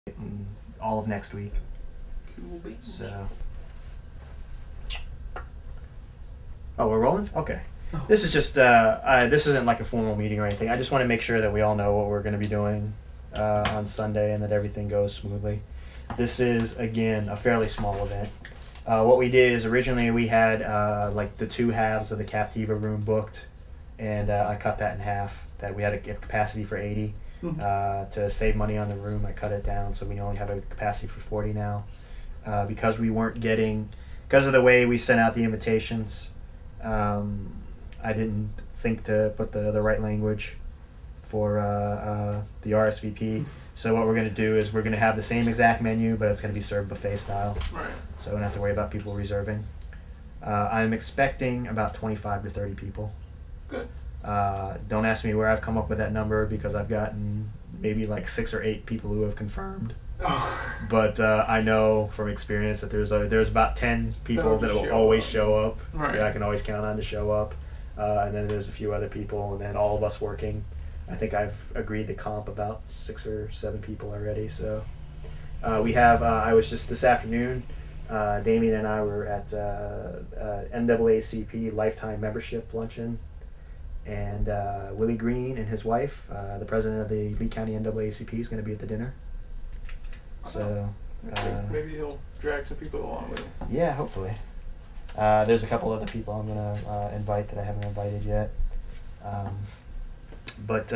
and all of next week. So. Oh, we're rolling? Okay. Oh. This is just, this isn't like a formal meeting or anything. I just want to make sure that we all know what we're going to be doing on Sunday and that everything goes smoothly. This is, again, a fairly small event. What we did is originally we had like the 2 halves of the Captiva room booked, and I cut that in half. That we had a capacity for 80. To save money on the room, I cut it down, so we only have a capacity for 40 now. Because we weren't getting, because of the way we sent out the invitations, I didn't think to put the right language for the RSVP. So what we're going to do is we're going to have the same exact menu, but it's going to be served buffet style. Right. So we don't have to worry about people reserving. I'm expecting about 25 to 30 people. Good. Don't ask me where I've come up with that number, because I've gotten maybe like 6 or 8 people who have confirmed. Oh. But I know from experience that there's about 10 people that will always show up. Right. Yeah, I can always count on to show up. And then there's a few other people, and then all of us working. I think I've agreed to comp about 6 or 7 people already. So we have, I was just this afternoon, Damien and I were at NAACP Lifetime Membership Luncheon. And Willie Green and his wife, the president of the Lee County NAACP, is going to be at the dinner. So maybe he'll drag some people along with him. Yeah, hopefully. There's a couple other people I'm going to invite that I haven't invited yet. But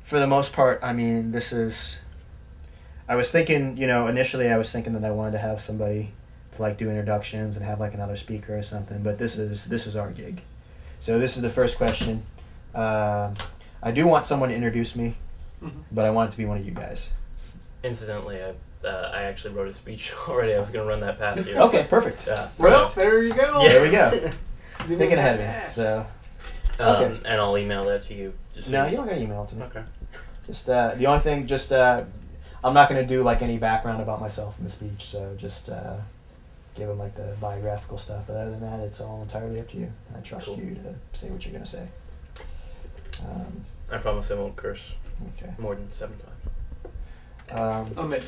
for the most part, I mean, this is... I was thinking, initially I was thinking that I wanted to have somebody to like do introductions and have like another speaker or something, but this is our gig. So this is the first question. I do want someone to introduce me, but I want it to be one of you guys. Incidentally, I actually wrote a speech already. I was going to run that past you. Okay, perfect. Well, there you go. Yeah. There we go. Thinking ahead of me. So. Okay. And I'll email that to you. No, you don't got to email it to me. Okay. Just the only thing, I'm not going to do like any background about myself in the speech. So just give them like the biographical stuff. But other than that, it's all entirely up to you. I trust you to say what you're going to say. I promise I won't curse more than 7 times. Amen.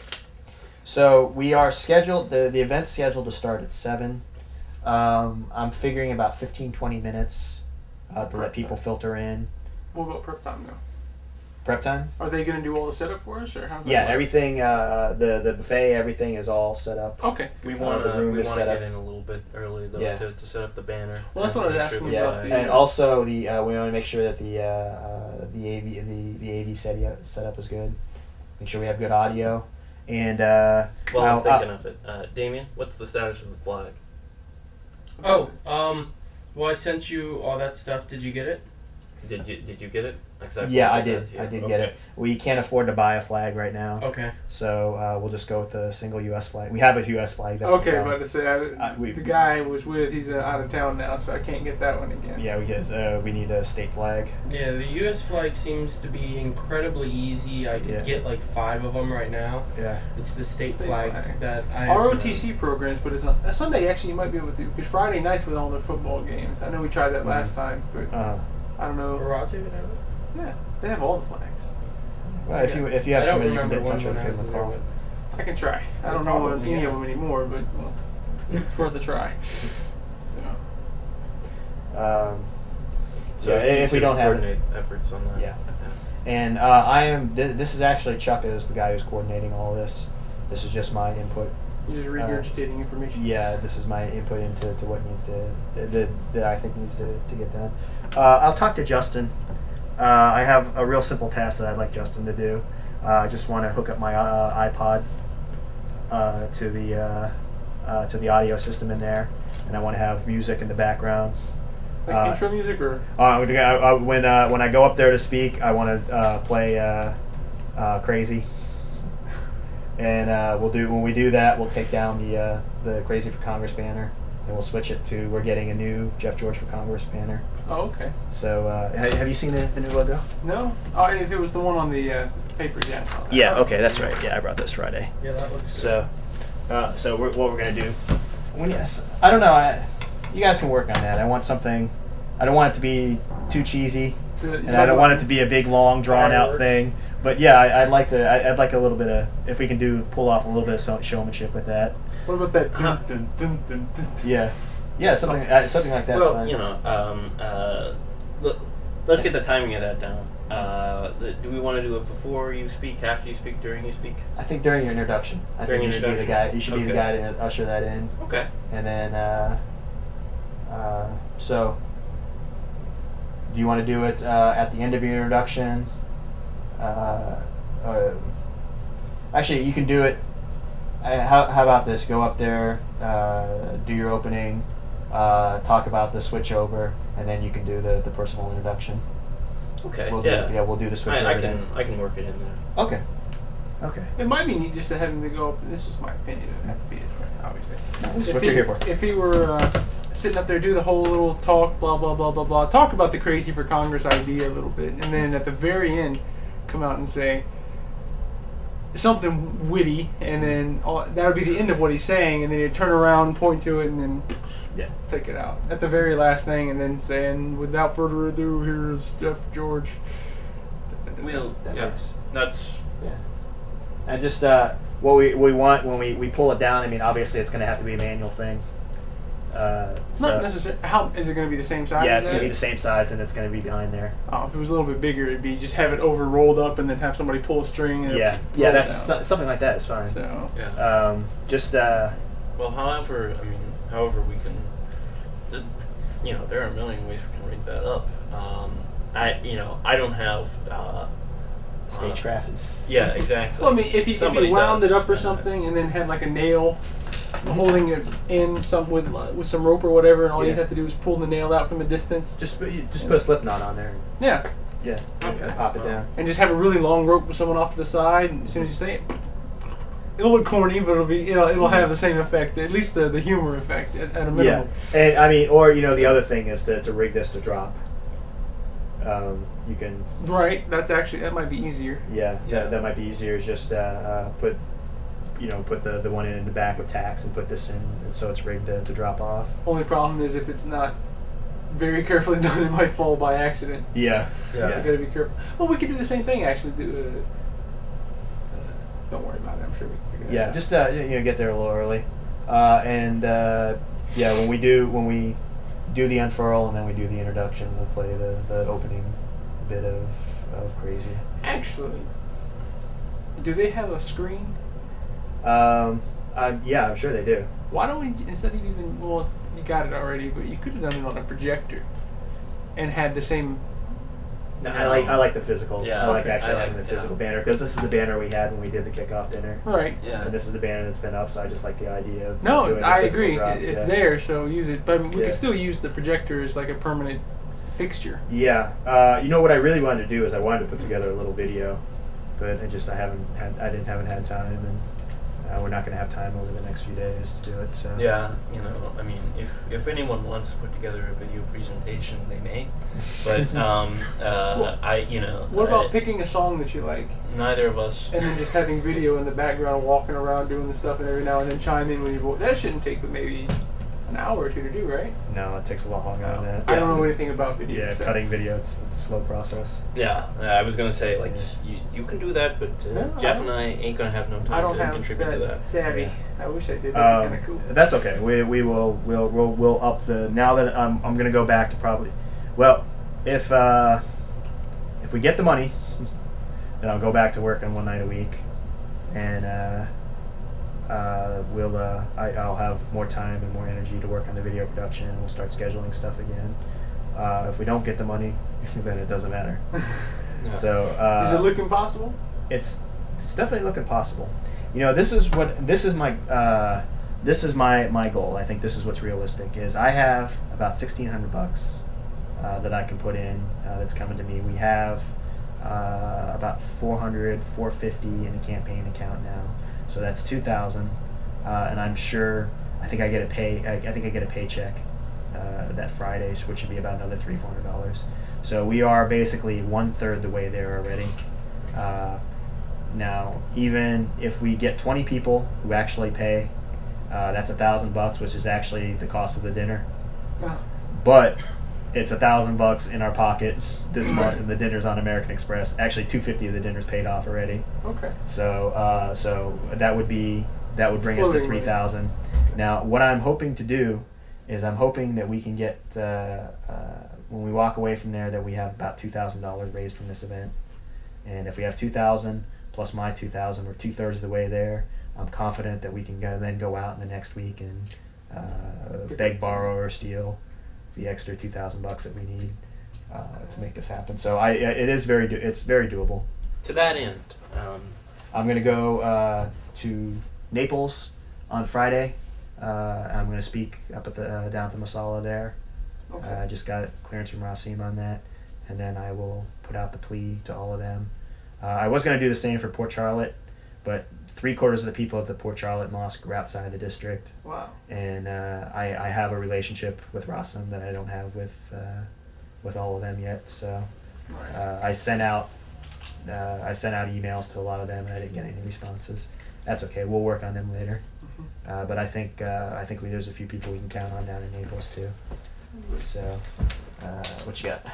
So we are scheduled, the event's scheduled to start at 7. I'm figuring about 15-20 minutes to let people filter in. What about prep time though? Prep time? Are they going to do all the setup for us, or how's that? Yeah, work? Everything. The buffet, everything is all set up. Okay. We want to get in a little bit early though to set up the banner. Well, that's what I was asking about. And also we want to make sure that the AV setup is good. Make sure we have good audio. And I'm thinking of it. Damien, what's the status of the flag? Oh, well, I sent you all that stuff. Did you get it? Did you get it? Yeah, I did. I did get it. We can't afford to buy a flag right now. Okay. So we'll just go with the single U.S. flag. We have a U.S. flag. That's okay, but to say the guy I was with, he's out of town now, so I can't get that one again. Yeah, we need a state flag. Yeah, the U.S. flag seems to be incredibly easy. I could get like 5 of them right now. Yeah. It's the state flag that I ROTC programs, but it's on Sunday. Actually, you might be able to, because Friday nights with all the football games. I know we tried that last time, but I don't know. ROTC would have it? Yeah, they have all the flags. Well, if you have somebody you can get in touch with, give them a call. I can try. I don't know any of them anymore, but it's worth a try. So if we don't have coordinate efforts on that. Yeah. And I am. This is actually Chuck is the guy who's coordinating all this. This is just my input. You're just regurgitating information. Yeah, this is my input into what needs that I think needs to get done. I'll talk to Justin. I have a real simple task that I'd like Justin to do. I just want to hook up my iPod to the audio system in there, and I want to have music in the background. Like intro music, or when I go up there to speak, I want to play Crazy, and when we do that, we'll take down the Crazy for Congress banner, and we'll switch it to we're getting a new Jeff George for Congress banner. Oh, okay. So, have you seen the new logo? No. Oh, if it was the one on the paper, yeah. I saw that. Yeah. Okay, that's right. Yeah, I brought this Friday. Yeah, that looks good. So what we're gonna do? I don't know. You guys can work on that. I want something. I don't want it to be too cheesy, and I don't want it to be a big, long, drawn-out thing. But yeah, I'd like to. I'd like a little bit of, if we can pull off a little bit of showmanship with that. What about that? Dun, dun, dun, dun, dun. Yeah, something like that. Well, you know, let's get the timing of that down. Do we want to do it before you speak, after you speak, during you speak? I think during your introduction. I think you should be the guy. You should be the guy to usher that in. Okay. And then, so, do you want to do it at the end of your introduction? Actually, you can do it. How about this? Go up there, do your opening, talk about the switch over, and then you can do the personal introduction. Okay. We'll do the switch over. I can work it in there. Okay. Okay. It might be neat just to have him to go up. This is my opinion. It doesn't have to be his right, obviously. No, this is what you're here for. If he were sitting up there, do the whole little talk, blah blah blah blah blah, talk about the crazy for Congress idea a little bit, and then at the very end, come out and say something witty, and then that would be the end of what he's saying, and then he'd turn around, point to it, and then take it out at the very last thing, and then saying, "Without further ado, here's Jeff George." That's. And just what we want when we pull it down. I mean, obviously, it's going to have to be a manual thing. Not necessarily. How is it going to be the same size? Yeah, it's going to be the same size, and it's going to be behind there. Oh, if it was a little bit bigger, it'd be just have it over rolled up, and then have somebody pull a string. And that's something like that is fine. So well, however we can, there are a million ways we can rig that up. I don't have. Stagecrafted. Yeah, exactly. Well, I mean, if you wound it up or something, and then had like a nail holding it in with some rope or whatever, and all you'd have to do is pull the nail out from a distance. Just put a slip knot on there. Yeah. Yeah. Okay. Pop it down. And just have a really long rope with someone off to the side, and as soon as you say it, it'll look corny, but it'll have the same effect, at least the humor effect at a minimum. Yeah, and I mean, or the other thing is to rig this to drop. You can. Right. That might be easier. Yeah. That might be easier. Is just put the one in the back with tacks and put this in, and so it's rigged to drop off. Only problem is if it's not very carefully done, it might fall by accident. Yeah. You gotta be careful. Well, we could do the same thing actually. Don't worry about it. I'm sure we can figure that out. Just get there a little early, when we do the unfurl and then we do the introduction, we'll play the opening bit of crazy. Actually, do they have a screen? I'm sure they do. Why don't we, instead of even, well, you got it already, but you could have done it on a projector and had the same. No, I like the physical. Yeah, I like having the physical banner, because this is the banner we had when we did the kickoff dinner. Right. Yeah. And this is the banner that's been up, so I just like the idea of No, doing the I physical agree. drop. It's there, so use it. But I mean, we could still use the projector as like a permanent fixture. Yeah. What I really wanted to do is I wanted to put together a little video, but I haven't had time, and we're not going to have time over the next few days to do it. So. Yeah, if anyone wants to put together a video presentation, they may. But What about picking a song that you like? Neither of us. And then just having video in the background, walking around doing the stuff, and every now and then chime in with your voice. That shouldn't take but maybe an hour or two to do, right? No, it takes a lot longer than that. I don't know anything about video. Yeah, so. cutting video, it's a slow process. Yeah, I was gonna say you can do that, but Jeff and I ain't gonna have no time to contribute to that. Savvy. Yeah. I wish I did. That'd be kind of cool. That's okay. We'll up the. Now that I'm gonna go back to probably. Well, if we get the money, then I'll go back to working one night a week, and I'll have more time and more energy to work on the video production, and we'll start scheduling stuff again. If we don't get the money, then it doesn't matter. Yeah. So is it looking possible? It's definitely looking possible. This is my goal. I think this is what's realistic. Is I have about $1,600 that I can put in that's coming to me. We have about $450 in a campaign account now. So that's $2,000, and I'm sure. I think I get a paycheck that Friday, which would be about another $300-400. So we are basically 1/3 the way there already. Now, even if we get 20 people who actually pay, that's $1,000, which is actually the cost of the dinner. Oh. But it's $1,000 in our pocket this month, and the dinner's on American Express. Actually, $250 of the dinner's paid off already. Okay. So so that would bring us to $3,000. Now, what I'm hoping to do is I'm hoping that we can get when we walk away from there that we have about $2,000 raised from this event, and if we have $2,000 plus my $2,000, we're 2/3 of the way there. I'm confident that we can then go out in the next week and beg, borrow, or steal the extra $2,000 that we need to make this happen. So it's very doable. To that end, I'm gonna go to Naples on Friday. I'm gonna speak up at the down at the Masala there. Okay. I just got clearance from Rasim on that, and then I will put out the plea to all of them. I was gonna do the same for Port Charlotte, but 3/4 of the people at the Port Charlotte Mosque are outside the district. Wow. And I have a relationship with Rasim that I don't have with all of them yet. So Right. I sent out emails to a lot of them, and I didn't get any responses. That's okay. We'll work on them later. Mhm. But I think there's a few people we can count on down in Naples too. So what you got?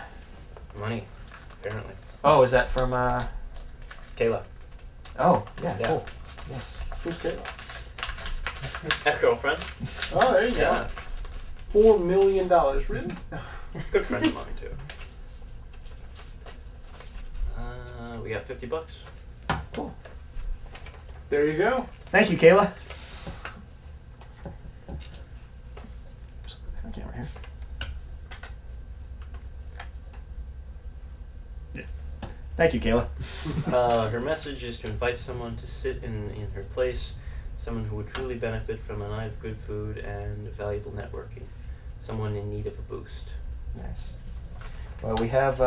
money, apparently. Oh, is that from? Kayla. Oh, yeah. Yeah. Cool. Yes. Who's Kayla? Ex-girlfriend. Oh, there you Yeah. go. $4 million, really? Good friend of mine, too. We got $50. Cool. There you go. Thank you, Kayla. I can't right here. Yeah. Thank you, Kayla. Her message is to invite someone to sit in her place, someone who would truly benefit from a night of good food and valuable networking, someone in need of a boost. Nice. Well, we have.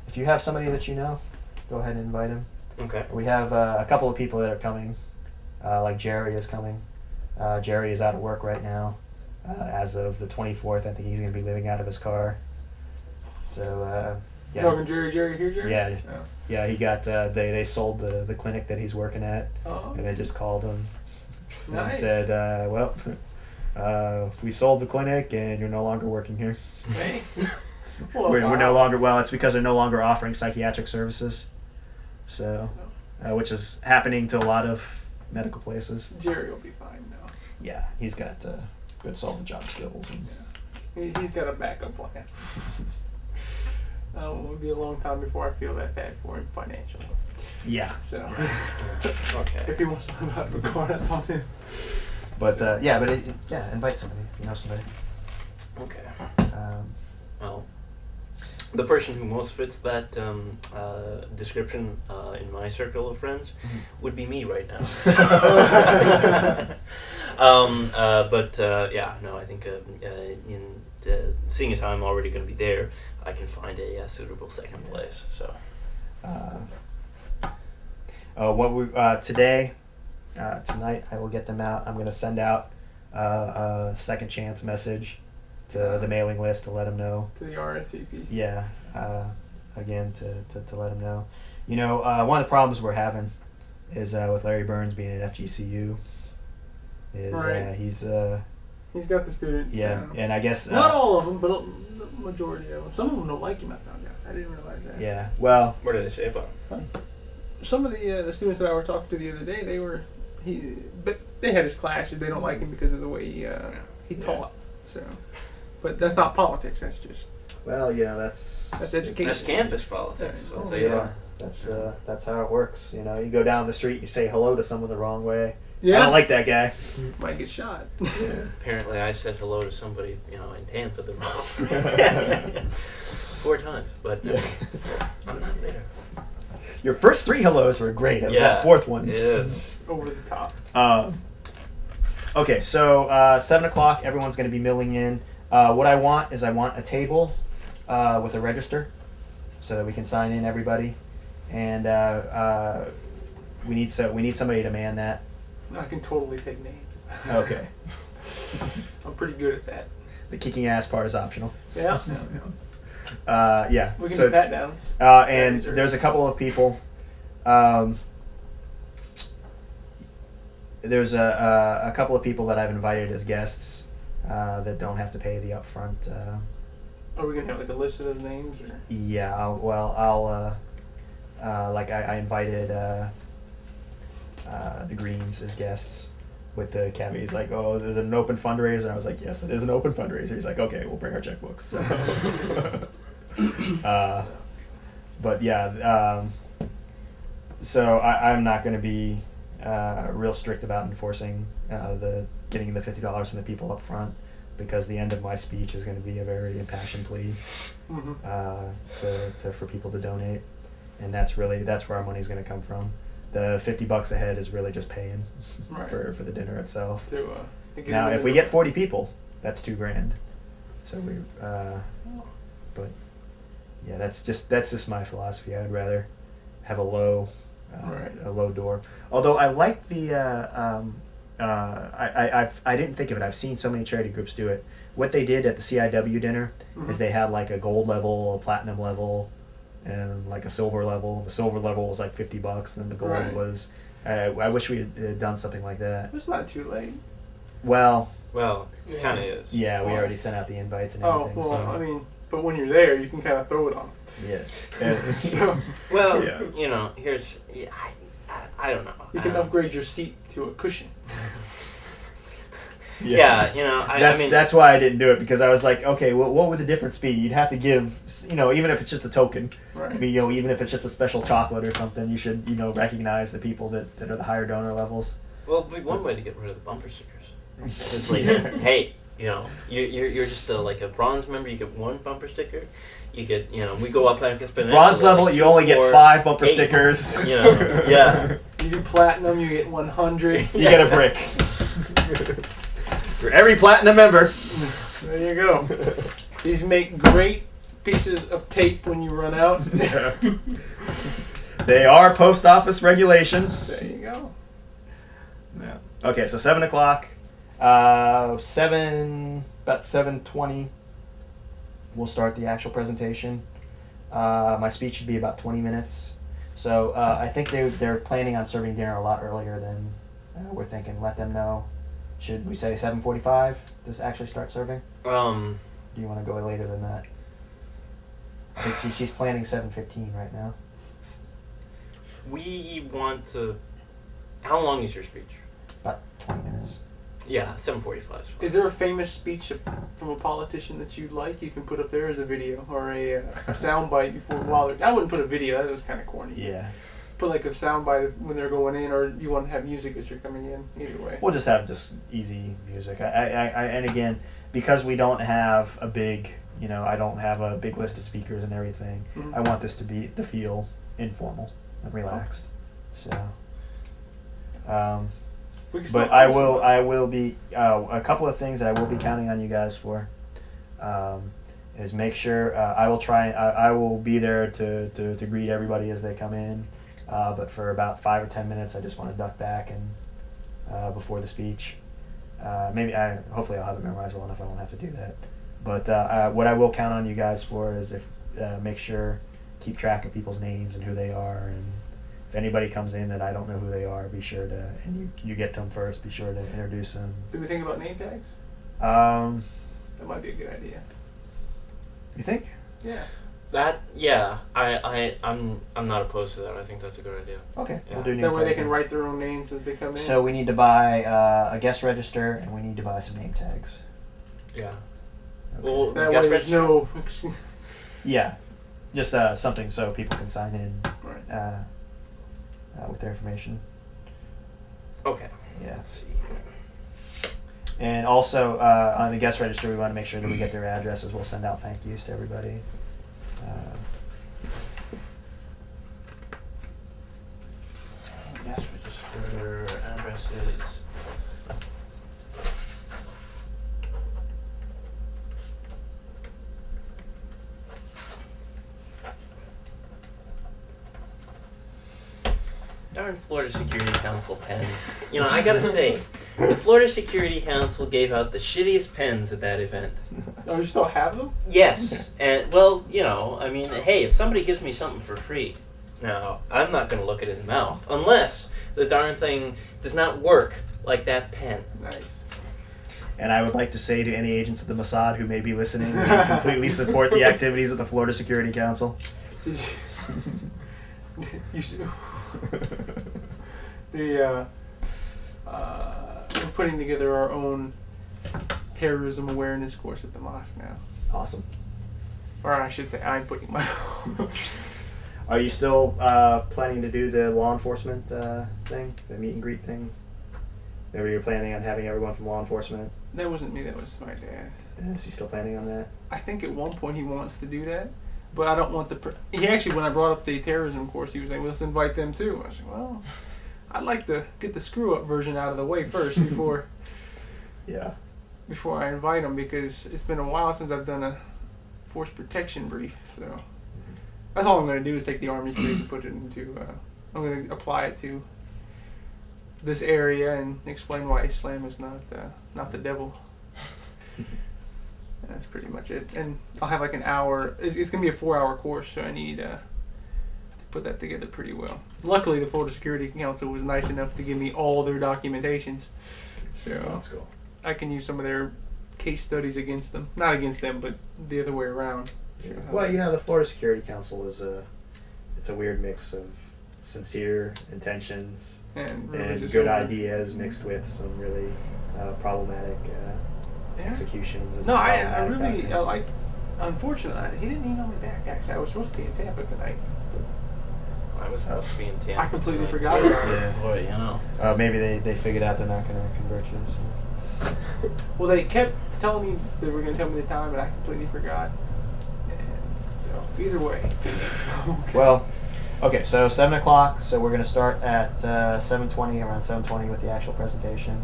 If you have somebody that you know, go ahead and invite him. Okay. We have a couple of people that are coming. Like Jerry is coming. Jerry is out of work right now. As of the 24th, I think he's going to be living out of his car. So, yeah. Talking Jerry here, Jerry? Yeah. Oh. Yeah, he got, they sold the clinic that he's working at, Oh. and they just called him and Nice. said, well, we sold the clinic and you're no longer working here. Hey. Well, We're no wow. longer, well, it's because they're no longer offering psychiatric services. So, which is happening to a lot of medical places. Jerry will be fine now. Yeah, he's got good solid job skills. And He's got a backup plan. It will be a long time before I feel that bad for him financially. yeah. So, Okay. if he wants to live out of a car, that's on him. But invite somebody if you know somebody. Okay. Um, Well, the person who most fits that description in my circle of friends would be me right now. Yeah, no, I think seeing as how I'm already going to be there, I can find a suitable second place. So. what we tonight I will get them out. I'm going to send out a second chance message to the mailing list to let them know. To the RSVPs. Yeah, again to let them know. You know, one of the problems we're having is with Larry Burns being at FGCU. Is Right. He's got the students. yeah, and I guess not all of them, but the majority of them. Some of them don't like him. I found out. I didn't realize that. Yeah, well, What did they say about him? Some of the students that I were talking to the other day, but they had his classes. They don't like him because of the way he taught. So, but that's not politics. That's just well, you know, that's education. That's campus politics. Yeah. So yeah, that's how it works. You know, you go down the street, you say hello to someone the wrong way. Yeah. I don't like that guy. Might get shot. Apparently, I said hello to somebody, in Tampa the wrong 4 times, but I'm not there. Your first 3 hellos were great. It was that 4th one. It is. Over the top. Okay, so 7 o'clock, everyone's going to be milling in. What I want is a table with a register so that we can sign in everybody, and we need somebody to man that. I can totally take names. Okay. I'm pretty good at that. The kicking ass part is optional. Yeah. Yeah. We can So, do pat downs. and there's a couple of people. There's a couple of people that I've invited as guests that don't have to pay the upfront Are we gonna have like a list of those names? Or? Yeah. I invited the Greens as guests. With the caveat, he's like, "Oh, is it an open fundraiser?" I was like, "Yes, it is an open fundraiser." He's like, "Okay, we'll bring our checkbooks." So, but yeah, so I'm not going to be real strict about enforcing getting the $50 from the people up front, because the end of my speech is going to be a very impassioned plea for people to donate, and that's where our money's going to come from. The $50 a head is really just paying for the dinner itself. Now, if we get 40 people, that's $2,000. So but yeah, that's just my philosophy. I'd rather have a low door. Although I like the I didn't think of it. I've seen so many charity groups do it. What they did at the CIW dinner is they had like a gold level, a platinum level, and like a silver level. The silver level was like $50, and the gold was. I wish we had done something like that. It's not too late. Well, it kind of is. Yeah, we already sent out the invites and everything. Oh, well, so. I mean, but when you're there, you can kind of throw it on. Yeah. So, here's I don't know. You can upgrade your seat to a cushion. That's why I didn't do it, because I was like, okay, well, what would the difference be? You'd have to give, even if it's just a token, right. I mean, even if it's just a special chocolate or something, you should, recognize the people that are the higher donor levels. Well, one way to get rid of the bumper stickers is like, hey, you're just like a bronze member. You get one bumper sticker. You get, we go up and get bronze level. Like you only get 5 bumper stickers. Yeah. You do platinum, you get 100. You get a brick. For every platinum member. There you go. These make great pieces of tape when you run out. Yeah. They are post office regulation. There you go. Yeah. Okay, so 7 o'clock. About 7:20. We'll start the actual presentation. My speech should be about 20 minutes. So I think they're planning on serving dinner a lot earlier than we're thinking. Let them know. Should we say 7:45 to actually start serving? Do you want to go later than that? I think she's planning 7:15 right now. We want to. How long is your speech? About 20 minutes. Yeah, 7:45. Is there a famous speech from a politician that you like? You can put up there as a video or a soundbite before. I wouldn't put a video. That was kind of corny. Yeah. Put like a soundbite when they're going in, or you want to have music as you're coming in. Either way. We'll just have easy music. And again, because we don't have a big, I don't have a big list of speakers and everything. Mm-hmm. I want this to feel informal and relaxed. So. But I will be a couple of things that I will be counting on you guys for. Is make sure I will be there to greet everybody as they come in. But for about 5 or 10 minutes, I just want to duck back and before the speech. Hopefully I'll have it memorized well enough I won't have to do that. But what I will count on you guys for is keep track of people's names and who they are, and if anybody comes in that I don't know who they are, be sure to, and you get to them first, be sure to introduce them. Do we think about name tags? That might be a good idea. You think? Yeah. I'm not opposed to that. I think that's a good idea. Okay, yeah. We'll do name that way they tags can write their own names as they come in. So we need to buy a guest register, and we need to buy some name tags. Yeah. Okay. Well, that way there's no. Yeah, just something so people can sign in. Right. With their information. Okay. Yeah. Let's see. And also on the guest register, we want to make sure that we get their addresses. We'll send out thank yous to everybody. Guest register addresses. Darn Florida Security Council pens. I gotta say, the Florida Security Council gave out the shittiest pens at that event. Oh, you still have them? Yes. And, well, hey, if somebody gives me something for free, now, I'm not gonna look it in the mouth. Unless the darn thing does not work like that pen. Nice. And I would like to say to any agents of the Mossad who may be listening, we completely support the activities of the Florida Security Council. You should, we're putting together our own terrorism awareness course at the mosque now. Awesome. Or I should say, I'm putting my own. Are you still planning to do the law enforcement thing, the meet and greet thing? Maybe you're planning on having everyone from law enforcement? That wasn't me, that was my dad. Is he still planning on that? I think at one point he wants to do that, but I don't want the... He actually, when I brought up the terrorism course, he was like, well, let's invite them too. I was like, well, I'd like to get the screw-up version out of the way first before... Yeah. Before I invite them, because it's been a while since I've done a force protection brief, so... That's all I'm going to do is take the Army's brief and put it into... I'm going to apply it to this area and explain why Islam is not the devil. That's pretty much it. And I'll have like an hour. It's going to be a 4-hour course, so I need to put that together pretty well. Luckily, the Florida Security Council was nice enough to give me all their documentations, so That's cool. I can use some of their case studies against them. Not against them, but the other way around. Yeah. Well, you know, the Florida Security Council is it's a weird mix of sincere intentions and good ideas mixed with some really problematic Yeah. executions. And No, some I problematic really tactics. like. Unfortunately, he didn't email me back. Actually, I was supposed to be in Tampa tonight. I was supposed to be in Tampa. I completely tonight, forgot too. about it. Yeah. Boy, you know. Maybe they figured out they're not going to convert you. So. Well, they kept telling me they were going to tell me the time, but I completely forgot. And so, either way. Well, okay, so 7 o'clock, so we're going to start at 7:20, around 7:20 with the actual presentation.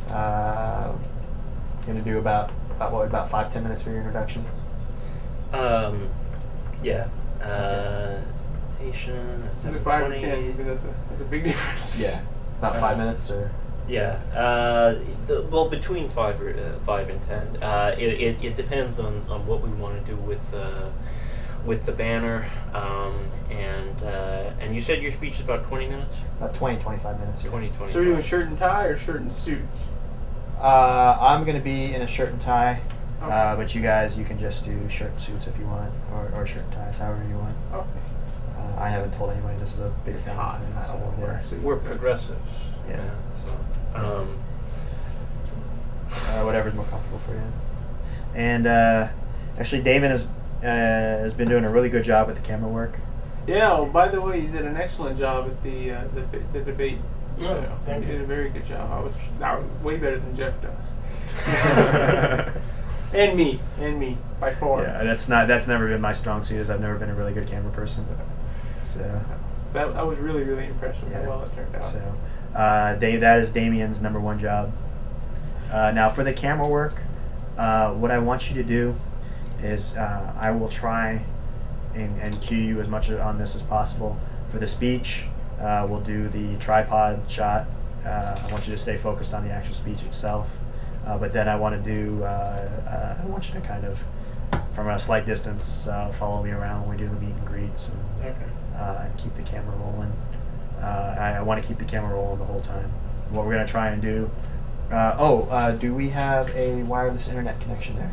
Going to do about 5-10 minutes for your introduction. Yeah. Presentation. Is it 5 or 10? Because that's a big difference. Yeah, about 5 minutes or... Yeah. Well, between 5 and 10. It depends on what we want to do with the banner. And you said your speech is about 20 minutes. About 20-25 minutes. 20. So we're doing shirt and tie or shirt and suits? I'm going to be in a shirt and tie, Okay. but you guys, you can just do shirt and suits if you want, or shirt and ties, however you want. Okay. I haven't told anyone this is a big It's thing. hot. I So, don't want to wear yeah. suits. We're progressives. Yeah. So, Whatever's more comfortable for you. And actually, Damon has been doing a really good job with the camera work. Yeah. Well, by the way, you did an excellent job at the debate. Oh, So, thank you you. did a very good job. I was way better than Jeff does. and me by far. Yeah, that's never been my strong suit. Is I've never been a really good camera person. So I was really impressed with how Yeah. well it turned out. So that is Damien's #1 job. Now for the camera work, what I want you to do is I will try and cue you as much on this as possible. For the speech, we'll do the tripod shot. I want you to stay focused on the actual speech itself. But then I want to do, I want you to kind of, from a slight distance, follow me around when we do the meet and greets and keep the camera rolling. I want to keep the camera rolling the whole time. What we're going to try and do, do we have a wireless internet connection there?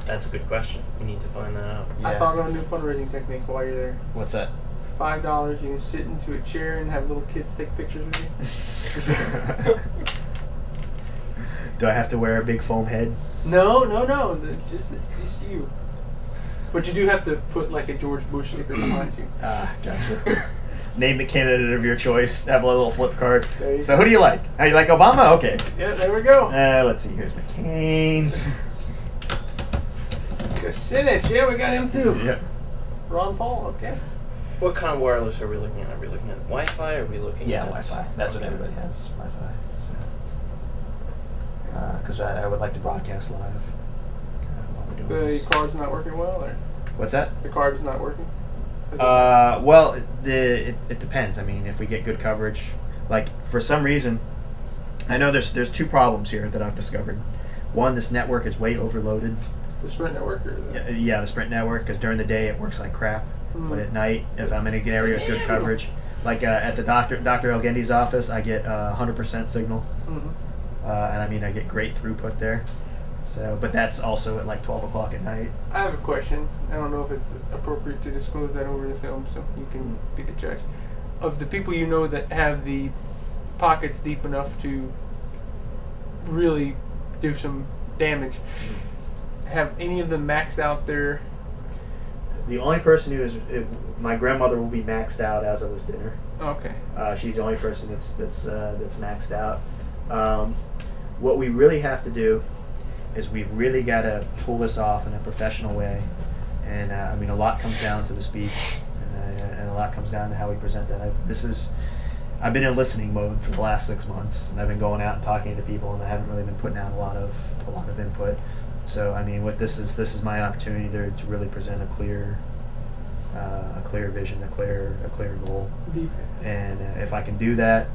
That's a good question. We need to find that out. I Yeah. thought of a new fundraising technique while you're there. What's that? $5, you can sit into a chair and have little kids take pictures with you. Do I have to wear a big foam head? No. It's just you. But you do have to put like a George Bush sticker behind you. Gotcha. Name the candidate of your choice. Have a little flip card. There you So go. who do you like? Oh, you like Obama? Okay. Yeah, there we go. Let's see. Here's McCain. The Senate, yeah, we got him too. Yep. Ron Paul, okay. What kind of wireless are we looking at? Are we looking at Wi-Fi? Are we looking Yeah, at Wi-Fi. That's what Okay. everybody has. Wi-Fi. Because I would like to broadcast live. While we're doing The this. card's not working well, or What's that? the card's not working? Is it- Well, it depends. I mean, if we get good coverage, like for some reason, I know there's two problems here that I've discovered. One, this network is way overloaded. the Sprint network or the... Yeah, the Sprint network, because during the day it works like crap, but at night, if I'm in an area with good coverage, like at the Dr. El Gendi's office, I get 100% signal. Mhm. and I mean I get great throughput there. So, but that's also at like 12 o'clock at night. I have a question. I don't know if it's appropriate to disclose that over the film, so you can be the judge. Of the people you know that have the pockets deep enough to really do some damage, have any of them maxed out their... The only person who is my grandmother will be maxed out as of this dinner. Okay. She's the only person that's maxed out. What we really have to do is we've really got to pull this off in a professional way, and I mean a lot comes down to the speech, and a lot comes down to how we present that. I've been in listening mode for the last 6 months, and I've been going out and talking to people, and I haven't really been putting out a lot of input. So I mean, what this is my opportunity to really present a clear vision, a clear goal, Deep. and if I can do that,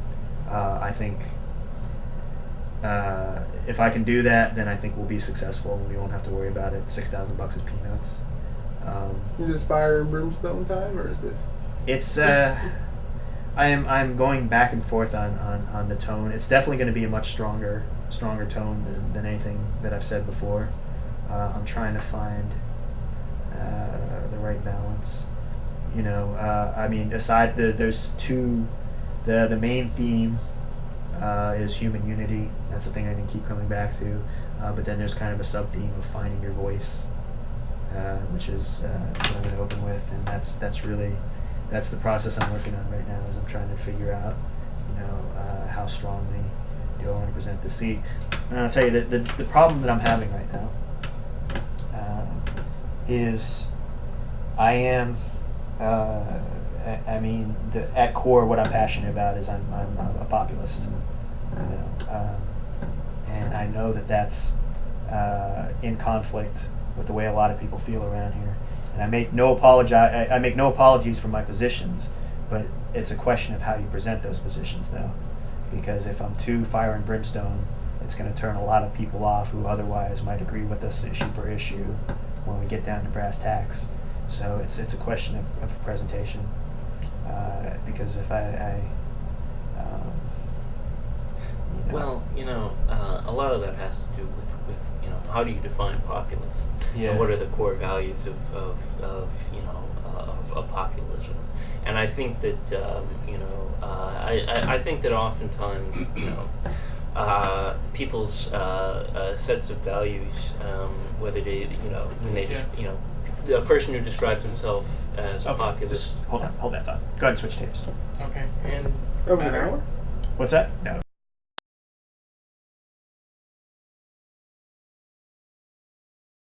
I think. If I can do that, then I think we'll be successful, and we won't have to worry about it. $6,000 is peanuts. Is this fire and brimstone time, or is this? It's I'm going back and forth on the tone. It's definitely going to be a much stronger tone than anything that I've said before. I'm trying to find the right balance. You know, I mean, there's two. The main theme is human unity. That's the thing I can keep coming back to. But then there's kind of a sub-theme of finding your voice, which is what I'm going to open with, and that's the process I'm working on right now. Is I'm trying to figure out, you know, how strongly do I want to present this. See, and I'll tell you that the problem that I'm having right now is I am. I mean, at core, what I'm passionate about is I'm a populist, you know, and I know that that's in conflict with the way a lot of people feel around here. And I make no apologies for my positions, but it's a question of how you present those positions, though, because if I'm too fire and brimstone, it's going to turn a lot of people off who otherwise might agree with us issue per issue when we get down to brass tacks. So it's a question of presentation, because if I you know. Well, you know, a lot of that has to do with you know, how do you define populist? Yeah. And what are the core values of you know, of populism? And I think that you know, I think that oftentimes, you know, people's sets of values, whether they, you know, when they just, you know, the person who describes himself as a populist. Just hold that thought. Go ahead and switch tapes. Okay. And That was an hour? What's that? No.